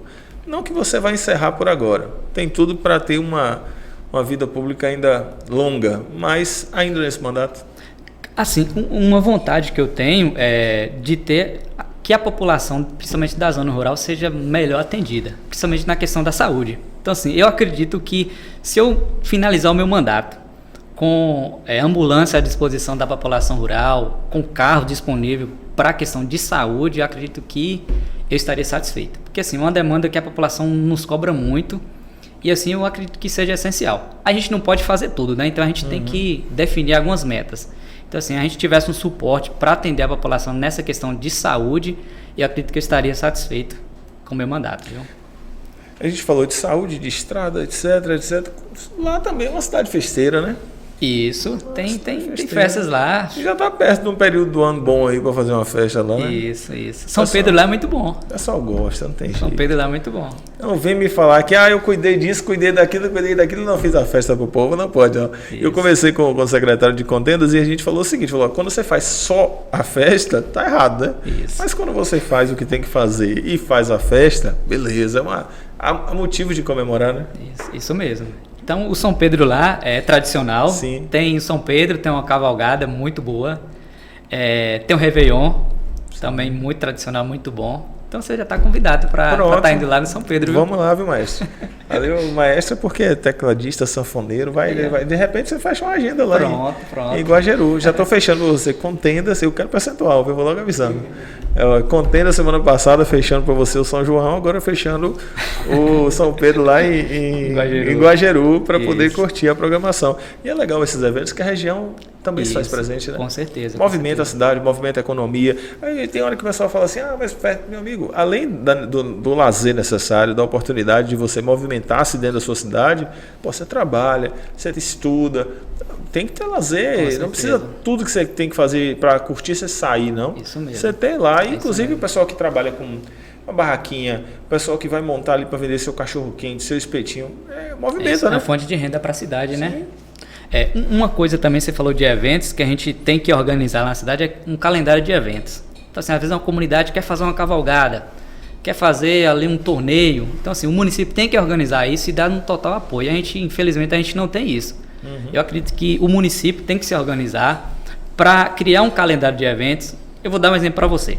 Não que você vai encerrar por agora. Tem tudo para ter uma vida pública ainda longa, mas ainda nesse mandato? Assim, uma vontade que eu tenho é de ter que a população, principalmente da zona rural, seja melhor atendida, principalmente na questão da saúde. Então, assim, eu acredito que se eu finalizar o meu mandato com ambulância à disposição da população rural, com carro disponível para a questão de saúde, eu acredito que eu estaria satisfeito. Porque, assim, é uma demanda que a população nos cobra muito e, assim, eu acredito que seja essencial. A gente não pode fazer tudo, né? Então, a gente tem que definir algumas metas. Então, assim, a gente tivesse um suporte para atender a população nessa questão de saúde, eu acredito que eu estaria satisfeito com o meu mandato, viu? A gente falou de saúde, de estrada, etc, etc. Lá também é uma cidade festeira, né? Isso, tem festas lá. Já está perto de um período do ano bom aí para fazer uma festa lá, né? Isso. São Pedro lá é muito bom. O pessoal gosta, não tem jeito. São Pedro lá é muito bom. Não vem me falar que eu cuidei disso, cuidei daquilo, não fiz a festa pro povo, não pode. Não. Eu conversei com o secretário de Contendas e a gente falou o seguinte, quando você faz só a festa, tá errado, né? Isso. Mas quando você faz o que tem que fazer e faz a festa, beleza, há motivo de comemorar, né? Isso mesmo. Então, o São Pedro lá é tradicional. Sim. Tem o São Pedro, tem uma cavalgada muito boa. Tem o Réveillon, também muito tradicional, muito bom. Então, você já está convidado para estar indo lá no São Pedro. Viu? Vamos lá, viu, maestro? Ali o maestro é porque é tecladista, sanfoneiro, vai, de repente você fecha uma agenda lá Pronto. em Guajeru. Já estou fechando você, Contendas, eu quero percentual, eu vou logo avisando. Contenda semana passada, fechando para você o São João, agora fechando o São Pedro lá em Guajeru para poder curtir a programação. E é legal esses eventos que a região também se faz presente, né? Com certeza. Movimenta a cidade, movimenta a economia. Aí tem hora que o pessoal fala assim, mas meu amigo, além do lazer necessário, da oportunidade de você movimentar-se dentro da sua cidade, você trabalha, você estuda, tem que ter lazer, não precisa tudo que você tem que fazer para curtir, você sair, não. Isso mesmo. Você tem lá, inclusive o pessoal que trabalha com uma barraquinha, o pessoal que vai montar ali para vender seu cachorro quente, seu espetinho, movimenta, né? É uma fonte de renda para a cidade, né? Uma coisa também, você falou de eventos, que a gente tem que organizar na cidade, é um calendário de eventos. Então, assim, às vezes uma comunidade quer fazer uma cavalgada, quer fazer ali um torneio. Então, assim, o município tem que organizar isso e dar um total apoio. Infelizmente, a gente não tem isso. Eu acredito que o município tem que se organizar para criar um calendário de eventos. Eu vou dar um exemplo para você.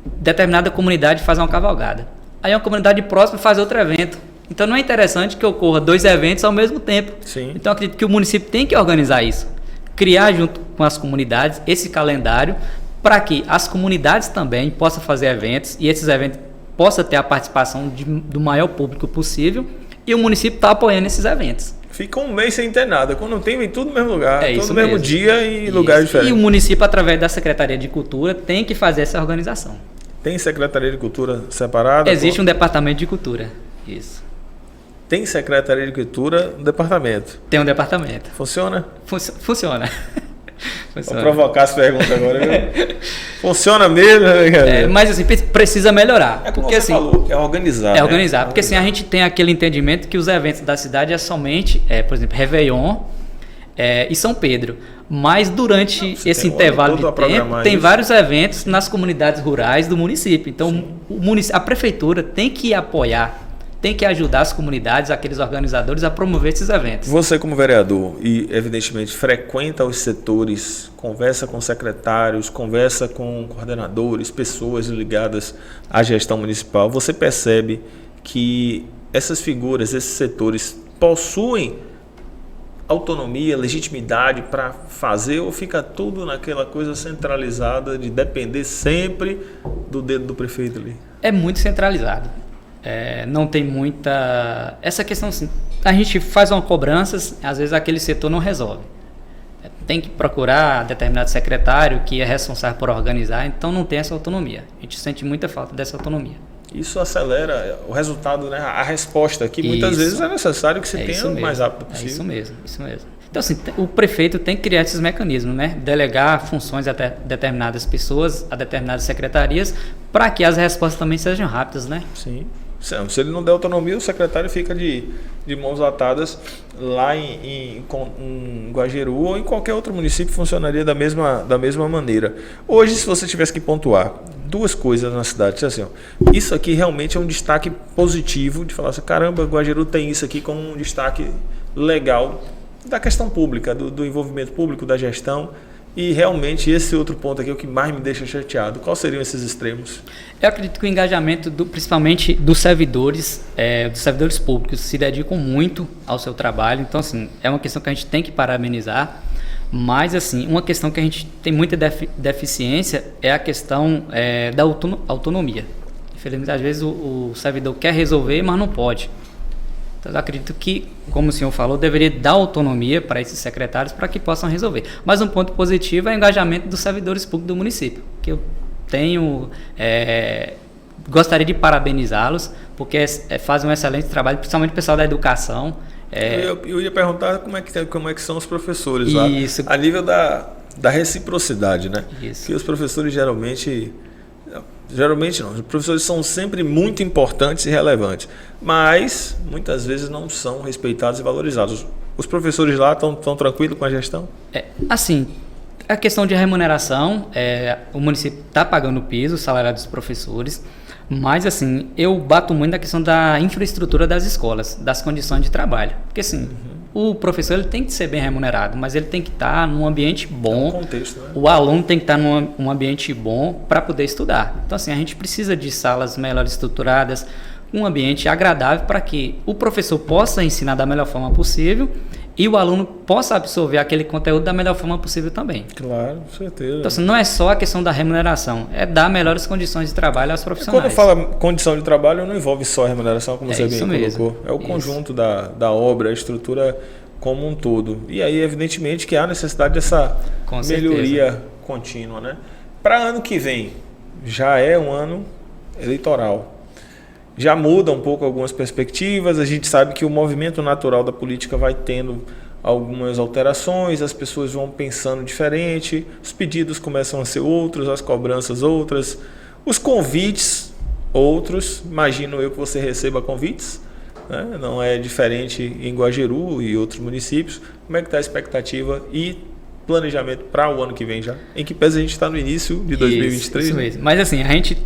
Determinada comunidade faz uma cavalgada. Aí uma comunidade próxima faz outro evento. Então não é interessante que ocorra 2 eventos ao mesmo tempo. Sim. Então eu acredito que o município tem que organizar isso. Criar junto com as comunidades esse calendário para que as comunidades também possam fazer eventos e esses eventos possam ter a participação do maior público possível e o município está apoiando esses eventos. Fica um mês sem ter nada. Quando não tem, vem tudo no mesmo lugar. Tudo no mesmo dia e lugares diferentes. E o município, através da Secretaria de Cultura, tem que fazer essa organização. Tem Secretaria de Cultura separada? Existe um departamento de cultura. Isso. Tem Secretaria de Cultura no departamento? Tem um departamento. Funciona? Funciona. Vou provocar as perguntas agora, viu? Funciona mesmo? Mas assim, precisa melhorar. É como porque, você assim, falou, é organizar. É organizar. Porque assim, a gente tem aquele entendimento que os eventos da cidade é somente, por exemplo, Réveillon e São Pedro. Mas durante esse intervalo de tempo, tem vários eventos nas comunidades rurais do município. Então, a prefeitura tem que apoiar, tem que ajudar as comunidades, aqueles organizadores a promover esses eventos. Você como vereador e evidentemente frequenta os setores, conversa com secretários, conversa com coordenadores, pessoas ligadas à gestão municipal, você percebe que essas figuras, esses setores possuem autonomia, legitimidade para fazer, ou fica tudo naquela coisa centralizada de depender sempre do dedo do prefeito ali? É muito centralizado. Não tem muita... Essa questão, assim, a gente faz uma cobrança, às vezes aquele setor não resolve. Tem que procurar determinado secretário que é responsável por organizar, então não tem essa autonomia. A gente sente muita falta dessa autonomia. Isso acelera o resultado, né? A resposta, que muitas vezes é necessário que se tenha o mais rápido possível. Isso mesmo. Então, assim, o prefeito tem que criar esses mecanismos, né? Delegar funções a determinadas pessoas, a determinadas secretarias, para que as respostas também sejam rápidas, né? Sim. Se ele não der autonomia, o secretário fica de mãos atadas lá em Guajeru ou em qualquer outro município, funcionaria da mesma maneira. Hoje, se você tivesse que pontuar duas coisas na cidade, assim, ó, isso aqui realmente é um destaque positivo, de falar assim, caramba, Guajeru tem isso aqui como um destaque legal da questão pública, do envolvimento público, da gestão. E realmente esse outro ponto aqui é o que mais me deixa chateado. Quais seriam esses extremos? Eu acredito que o engajamento, principalmente dos servidores públicos, se dedicam muito ao seu trabalho. Então, assim, é uma questão que a gente tem que parabenizar. Mas, assim, uma questão que a gente tem muita deficiência é a questão da autonomia. Infelizmente, às vezes o servidor quer resolver, mas não pode. Então, eu acredito que, como o senhor falou, deveria dar autonomia para esses secretários para que possam resolver. Mas um ponto positivo é o engajamento dos servidores públicos do município, que eu tenho... gostaria de parabenizá-los, porque fazem um excelente trabalho, principalmente o pessoal da educação. Eu ia perguntar como é que são os professores Isso. lá, a nível da reciprocidade, né? Isso. Que os professores geralmente não, os professores são sempre muito importantes e relevantes, mas muitas vezes não são respeitados e valorizados. Os professores lá estão tranquilos com a gestão? Assim, a questão de remuneração, o município está pagando o piso, o salário dos professores, mas assim, eu bato muito na questão da infraestrutura das escolas, das condições de trabalho, porque assim, o professor ele tem que ser bem remunerado, mas ele tem que estar num ambiente bom. Contexto, né? O aluno tem que estar num ambiente bom para poder estudar. Então, assim, a gente precisa de salas melhor estruturadas, um ambiente agradável para que o professor possa ensinar da melhor forma possível e o aluno possa absorver aquele conteúdo da melhor forma possível também. Claro, com certeza. Então, assim, não é só a questão da remuneração, é dar melhores condições de trabalho aos profissionais. Quando fala condição de trabalho, não envolve só a remuneração, como você bem colocou. É o conjunto da obra, a estrutura como um todo. E aí, evidentemente, que há necessidade dessa melhoria contínua, né? Para ano que vem, já é um ano eleitoral. Já muda um pouco algumas perspectivas, a gente sabe que o movimento natural da política vai tendo algumas alterações, as pessoas vão pensando diferente, os pedidos começam a ser outros, as cobranças outras, os convites outros, imagino eu que você receba convites, né? Não é diferente em Guajeru e outros municípios. Como é que está a expectativa e planejamento para o ano que vem já? Em que pese a gente está no início de 2023. Isso mesmo. Mas assim, a gente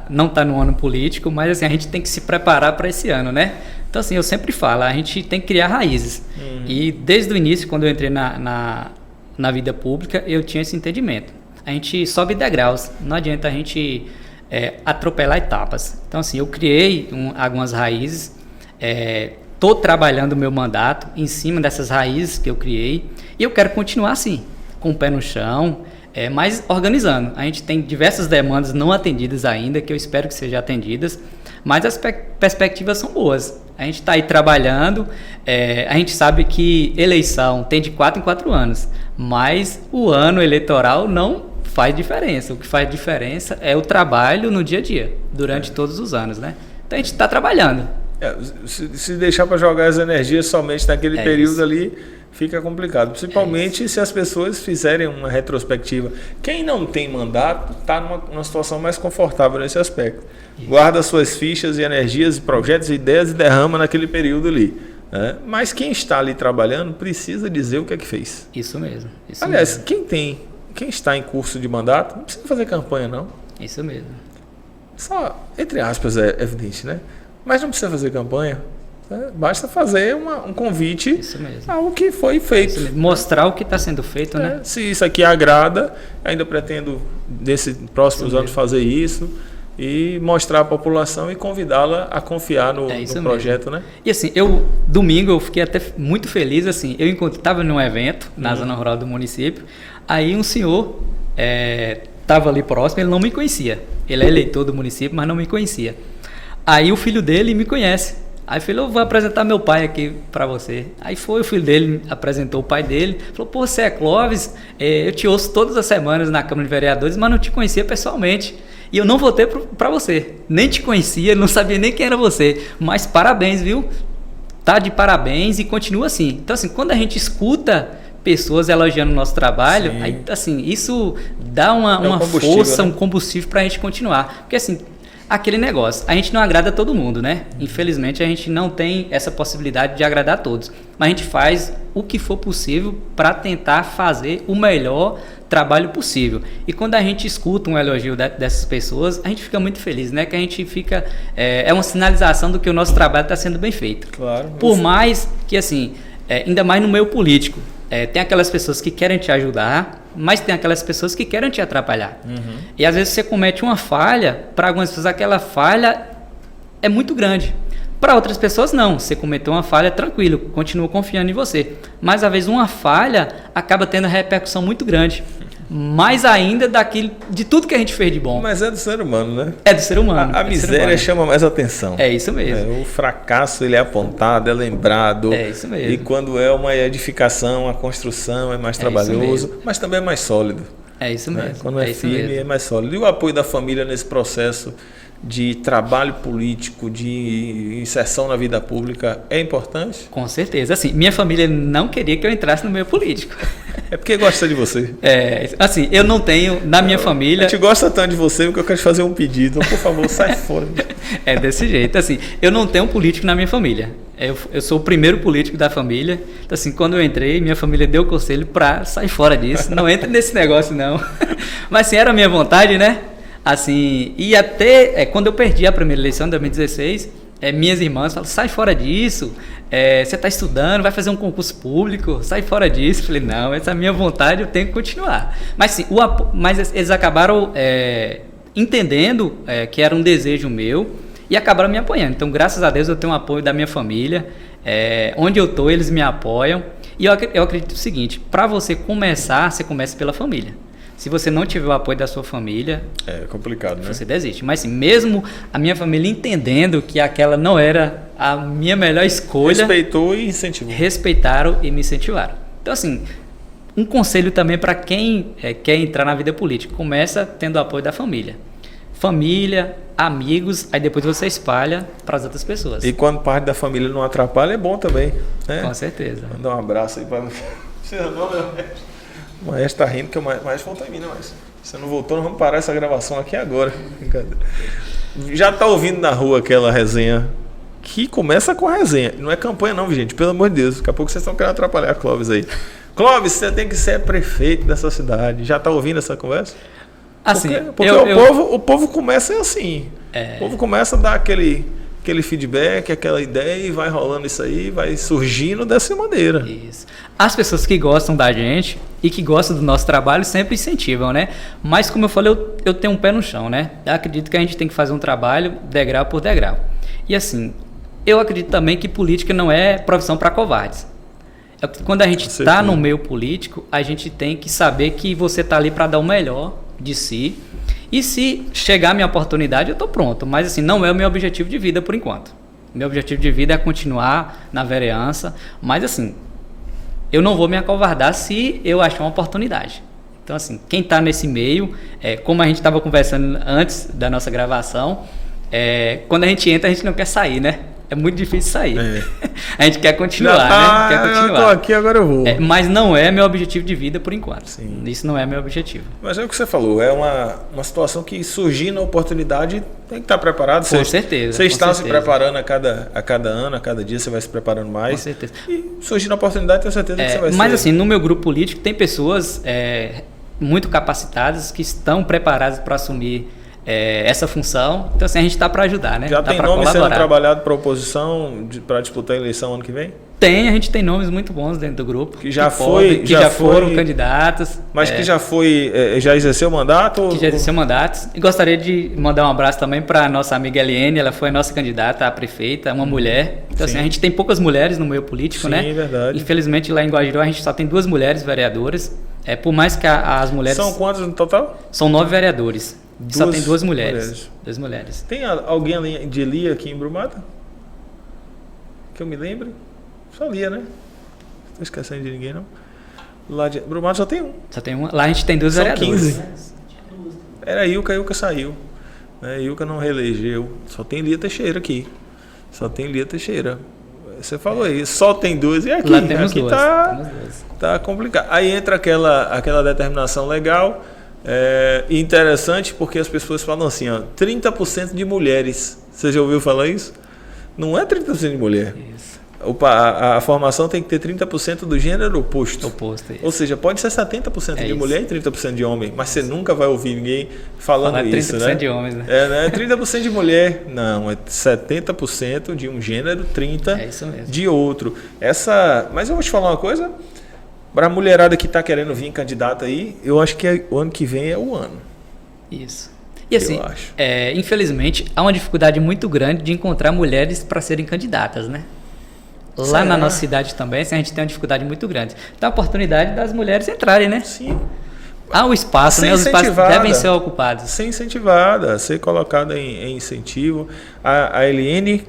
não está no ano político, mas assim, a gente tem que se preparar para esse ano, né? Então assim, eu sempre falo, a gente tem que criar raízes. E desde o início, quando eu entrei na vida pública, eu tinha esse entendimento. A gente sobe degraus, não adianta a gente atropelar etapas. Então assim, eu criei algumas raízes, estou trabalhando o meu mandato em cima dessas raízes que eu criei e eu quero continuar assim, com o pé no chão, mas organizando. A gente tem diversas demandas não atendidas ainda, que eu espero que sejam atendidas, mas as perspectivas são boas. A gente está aí trabalhando, a gente sabe que eleição tem de 4 em 4 anos, mas o ano eleitoral não faz diferença. O que faz diferença é o trabalho no dia a dia, durante todos os anos, né? Então a gente está trabalhando. Se deixar para jogar as energias somente naquele período ali, fica complicado. Principalmente se as pessoas fizerem uma retrospectiva. Quem não tem mandato está numa situação mais confortável nesse aspecto. Guarda suas fichas e energias, projetos e ideias e derrama naquele período ali. Né? Mas quem está ali trabalhando precisa dizer o que é que fez. Isso mesmo. Aliás, quem está em curso de mandato não precisa fazer campanha, não. Isso mesmo. Só, entre aspas, é evidente, né? Mas não precisa fazer campanha, né? Basta fazer um convite ao que foi feito. Mostrar o que está sendo feito, né? Se isso aqui agrada, ainda pretendo, nesses próximos anos, fazer isso. e mostrar à população e convidá-la a confiar no projeto, né? E assim, domingo eu fiquei até muito feliz, assim, eu estava num evento na zona rural do município, aí um senhor estava ali próximo, ele não me conhecia, ele é eleitor do município, mas não me conhecia. Aí o filho dele me conhece, aí falou, eu vou apresentar meu pai aqui para você. Aí foi, o filho dele apresentou o pai dele, falou, pô, você é Clóvis, eu te ouço todas as semanas na Câmara de Vereadores, mas não te conhecia pessoalmente. E eu não votei para você. Nem te conhecia, não sabia nem quem era você. Mas parabéns, viu? Tá de parabéns e continua assim. Então, assim, quando a gente escuta pessoas elogiando o nosso trabalho, aí, assim, isso dá uma força, né? Um combustível para a gente continuar. Porque, assim, aquele negócio, a gente não agrada todo mundo, né? Infelizmente, a gente não tem essa possibilidade de agradar a todos. Mas a gente faz o que for possível para tentar fazer o melhor trabalho possível. E quando a gente escuta um elogio dessas pessoas, a gente fica muito feliz, né? Que a gente fica... É uma sinalização do que o nosso trabalho está sendo bem feito. Claro. Por mais que, assim, ainda mais no meio político, tem aquelas pessoas que querem te ajudar, mas tem aquelas pessoas que querem te atrapalhar. Uhum. E às vezes você comete uma falha, para algumas pessoas aquela falha é muito grande. Para outras pessoas não, você cometeu uma falha, tranquilo, continua confiando em você. Mas às vezes uma falha acaba tendo repercussão muito grande. Mais ainda de tudo que a gente fez de bom. Mas é do ser humano, né? É do ser humano. A miséria chama mais atenção. É isso mesmo. O fracasso ele é apontado, é lembrado. É isso mesmo. E quando é uma edificação, a construção é mais trabalhoso, mas também é mais sólido. É isso mesmo. Né? Quando é firme, é mais sólido. E o apoio da família nesse processo de trabalho político, de inserção na vida pública é importante? Com certeza. Assim, minha família não queria que eu entrasse no meio político. É porque gosta de você. Assim, eu não tenho, na minha família... A gente gosta tanto de você porque eu quero te fazer um pedido. Por favor, sai fora. É desse jeito. Assim, eu não tenho um político na minha família. Eu sou o primeiro político da família. Então, assim, quando eu entrei, minha família deu o conselho para sair fora disso. Não entre nesse negócio, não. Mas, assim, era a minha vontade, né? Assim, e até quando eu perdi a primeira eleição, em 2016, minhas irmãs falaram, sai fora disso, você está estudando, vai fazer um concurso público, sai fora disso. Eu falei, não, essa é a minha vontade, eu tenho que continuar. Mas sim, mas eles acabaram entendendo que era um desejo meu e acabaram me apoiando. Então, graças a Deus, eu tenho o apoio da minha família, onde eu estou, eles me apoiam. E eu acredito o seguinte, para você começar, você começa pela família. Se você não tiver o apoio da sua família... É complicado, né? Você desiste. Mas assim, mesmo a minha família entendendo que aquela não era a minha melhor escolha... Respeitou e incentivou. Respeitaram e me incentivaram. Então, assim, um conselho também para quem quer entrar na vida política. Começa tendo o apoio da família. Família, amigos, aí depois você espalha para as outras pessoas. E quando parte da família não atrapalha, é bom também. Né? Com certeza. Mandar um abraço aí para... Você não, o Maestro está rindo que o Maestro voltou em mim, né, Maestro? Você não voltou, nós vamos parar essa gravação aqui agora. Já está ouvindo na rua aquela resenha que começa com a resenha. Não é campanha não, gente, pelo amor de Deus. Daqui a pouco vocês estão querendo atrapalhar a Clóvis aí. Clóvis, você tem que ser prefeito dessa cidade. Já está ouvindo essa conversa? Assim, porque o povo começa assim. O povo começa a dar aquele feedback, aquela ideia e vai rolando isso aí, vai surgindo dessa maneira. Isso. As pessoas que gostam da gente e que gostam do nosso trabalho sempre incentivam, né? Mas como eu falei, eu tenho um pé no chão, né? Eu acredito que a gente tem que fazer um trabalho degrau por degrau. E assim, eu acredito também que política não é profissão para covardes. Quando a gente está no meio político, a gente tem que saber que você está ali para dar o melhor de si. E se chegar a minha oportunidade, eu estou pronto. Mas assim, não é o meu objetivo de vida por enquanto. Meu objetivo de vida é continuar na vereança. Mas assim, eu não vou me acovardar se eu achar uma oportunidade. Então assim, quem está nesse meio, como a gente estava conversando antes da nossa gravação, quando a gente entra, a gente não quer sair, né? É muito difícil sair. A gente quer continuar, né? Quer continuar. Eu tô aqui, agora eu vou. Mas não é meu objetivo de vida por enquanto. Sim. Isso não é meu objetivo. Mas é o que você falou, é uma situação que surgindo a oportunidade tem que estar preparado. Com certeza. Você está se preparando a cada ano, a cada dia você vai se preparando mais. Com certeza. E surgindo a oportunidade, tenho certeza que você vai ser. Mas assim, no meu grupo político tem pessoas muito capacitadas que estão preparadas para assumir essa função. Então assim, a gente está para ajudar, né? Já tem nome sendo trabalhado para a oposição para disputar a eleição ano que vem? A gente tem nomes muito bons dentro do grupo. Que já foram candidatos. Mas que já já exerceu mandato? Que já exerceu mandatos. E gostaria de mandar um abraço também para a nossa amiga Eliene, ela foi a nossa candidata a prefeita, uma mulher. Então, assim, a gente tem poucas mulheres no meio político, né? Sim, verdade. Infelizmente, lá em Guajiru, a gente só tem 2 mulheres vereadoras. Por mais que as mulheres... São quantos no total? São 9 vereadores. Só tem 2 mulheres. 2 mulheres. Tem alguém ali de Lia aqui em Brumado? Que eu me lembre? Só Lia, né? Não estou esquecendo de ninguém, não. Lá de Brumado só tem um. Só tem um. Lá a gente tem 2 São vereadores. 15. Era a Ilka saiu. Né? Ilka não reelegeu. Só tem Lia Teixeira aqui. Só tem Lia Teixeira. Você falou aí, só tem 2 e aqui. Lá temos aqui 2. Tá complicado. Aí entra aquela determinação legal. Interessante porque as pessoas falam assim, ó, 30% de mulheres. Você já ouviu falar isso? Não é 30% de mulher. Isso. A formação tem que ter 30% do gênero oposto. Isso. Ou seja, pode ser 70% de mulher e 30% de homem, mas você nunca vai ouvir ninguém falando isso, 30% né? de homens, né? Não é 30% de mulher, não, é 70% de um gênero, 30% isso mesmo. de outro. Mas eu vou te falar uma coisa, para a mulherada que está querendo vir candidata aí, eu acho que o ano que vem é o ano. Isso. E assim, infelizmente, há uma dificuldade muito grande de encontrar mulheres para serem candidatas, né? Lá na nossa cidade também, assim, a gente tem uma dificuldade muito grande. Então, a oportunidade das mulheres entrarem, né? Sim. Há o espaço, né? Os espaços devem ser ocupados. Ser incentivada, ser colocada em incentivo. A Eliene,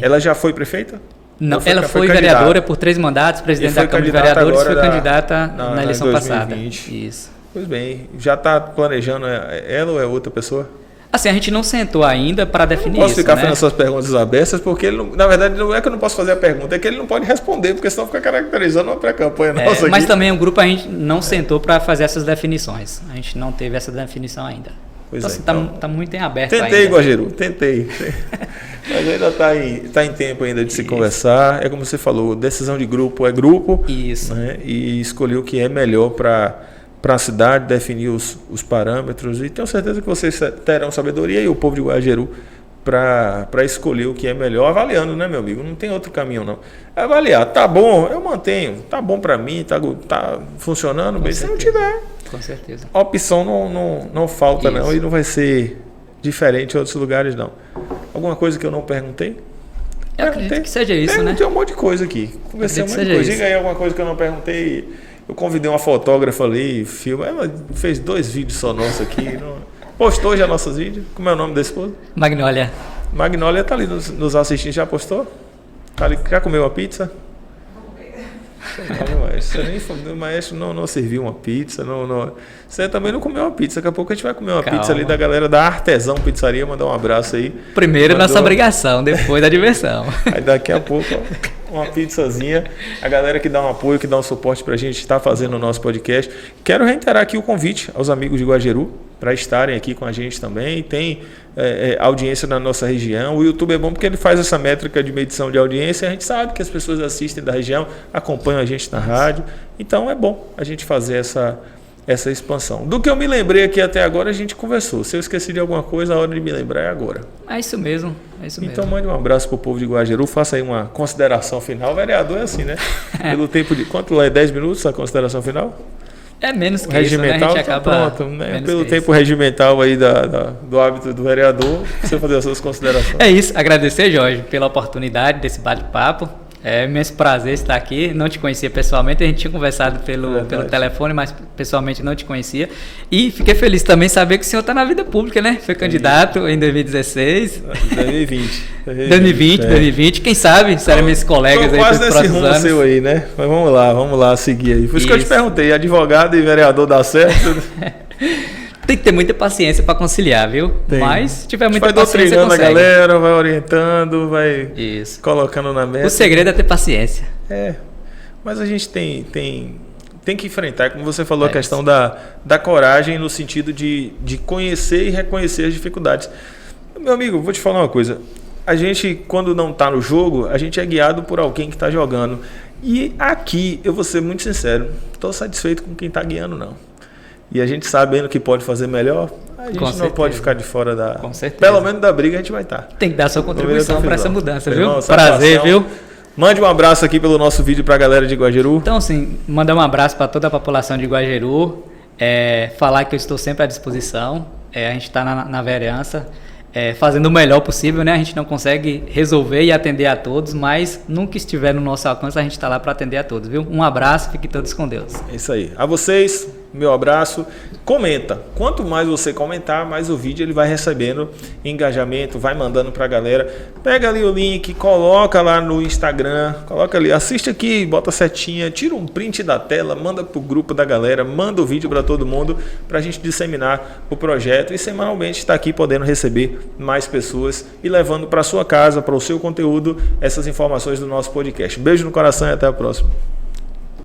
ela já foi prefeita? Não, ela foi vereadora por 3 mandatos, presidente da Câmara de Vereadores, foi candidata na eleição 2020. passada. Isso. Pois bem, já está planejando ela ou é outra pessoa? Assim, a gente não sentou ainda para definir isso. Não posso ficar né? fazendo essas perguntas abertas, porque ele na verdade não é que eu não posso fazer a pergunta, é que ele não pode responder, porque senão fica caracterizando uma pré-campanha nossa aqui. Mas também o grupo a gente não sentou para fazer essas definições. A gente não teve essa definição ainda. Pois então, assim, tá muito em aberto ainda. Tentei, Guajiru, tentei. Mas ainda está em tempo ainda de se conversar. É como você falou, decisão de grupo é grupo. Isso. Né? E escolher o que é melhor para a cidade, definir os parâmetros. E tenho certeza que vocês terão sabedoria e o povo de Guajiru para escolher o que é melhor, avaliando, né, meu amigo? Não tem outro caminho, não. Avaliar, tá bom, eu mantenho. Tá bom para mim, tá funcionando bem. Se não tiver, com certeza. A opção não falta, não. E não vai ser diferente em outros lugares, não. Alguma coisa que eu não perguntei? Eu acredito que seja isso, né? Tem um monte de coisa aqui. Conversei um monte de coisa. Diga aí alguma coisa que eu não perguntei. Eu convidei uma fotógrafa ali, filma. Ela fez 2 vídeos só nossos aqui. Postou já nossos vídeos. Como é o nome da esposa? Magnólia. Magnólia tá ali nos assistindo. Já postou? Tá ali, já comeu uma pizza? Não, maestro, o maestro não serviu uma pizza. Você também não comeu uma pizza. Daqui a pouco a gente vai comer uma pizza ali da galera da Artesão Pizzaria. Mandar um abraço aí. Primeiro nossa obrigação, depois da diversão. Aí daqui a pouco, uma pizzazinha. A galera que dá um apoio, que dá um suporte pra gente estar fazendo o nosso podcast. Quero reiterar aqui o convite aos amigos de Guajiru para estarem aqui com a gente também. Tem audiência na nossa região. O YouTube é bom porque ele faz essa métrica de medição de audiência. A gente sabe que as pessoas assistem da região, acompanham a gente na rádio. Então é bom a gente fazer essa expansão. Do que eu me lembrei aqui até agora, a gente conversou. Se eu esqueci de alguma coisa, a hora de me lembrar é agora. É isso mesmo. Então mande um abraço para o povo de Guajiru. Faça aí uma consideração final. O vereador é assim, né? Pelo tempo de... Quanto lá é 10 minutos a consideração final? É menos que regimental, isso, né? A gente acaba... Pronto, né? Pelo tempo regimental aí do hábito do vereador, você fazer as suas considerações. É isso. Agradecer, Jorge, pela oportunidade desse bate-papo. É imenso prazer estar aqui. Não te conhecia pessoalmente, a gente tinha conversado pelo telefone, mas pessoalmente não te conhecia. E fiquei feliz também saber que o senhor está na vida pública, né? Foi candidato em 2016. 2020. Quem sabe seremos colegas aí quase nesse rumo seu aí, né? Mas vamos lá seguir aí. Por isso que eu te perguntei, advogado e vereador dá certo? Tem que ter muita paciência para conciliar, viu? Tem. Mas se tiver muita paciência, vai doutrinando a galera, vai orientando, vai colocando na meta. O segredo é ter paciência. Mas a gente tem que enfrentar, como você falou, a questão da coragem no sentido de conhecer e reconhecer as dificuldades. Meu amigo, vou te falar uma coisa. A gente, quando não está no jogo, a gente é guiado por alguém que está jogando. E aqui, eu vou ser muito sincero, estou satisfeito com quem está guiando, não. E a gente sabendo que pode fazer melhor, a gente não pode ficar de fora da... Com certeza. Pelo menos da briga a gente vai estar. Tem que dar sua contribuição para essa mudança, viu? Irmão, prazer, viu? Mande um abraço aqui pelo nosso vídeo para a galera de Guajeru. Então, assim, mandar um abraço para toda a população de Guajeru, falar que eu estou sempre à disposição, a gente está na vereança, fazendo o melhor possível, né? A gente não consegue resolver e atender a todos, mas nunca estiver no nosso alcance, a gente está lá para atender a todos, viu? Um abraço, fiquem todos com Deus. É isso aí. A vocês, meu abraço. Comenta. Quanto mais você comentar, mais o vídeo ele vai recebendo engajamento, vai mandando para a galera. Pega ali o link, coloca lá no Instagram, coloca ali, assiste aqui, bota a setinha, tira um print da tela, manda pro grupo da galera, manda o vídeo para todo mundo, para a gente disseminar o projeto e semanalmente estar aqui podendo receber mais pessoas e levando para sua casa, para o seu conteúdo, essas informações do nosso podcast. Beijo no coração e até a próxima.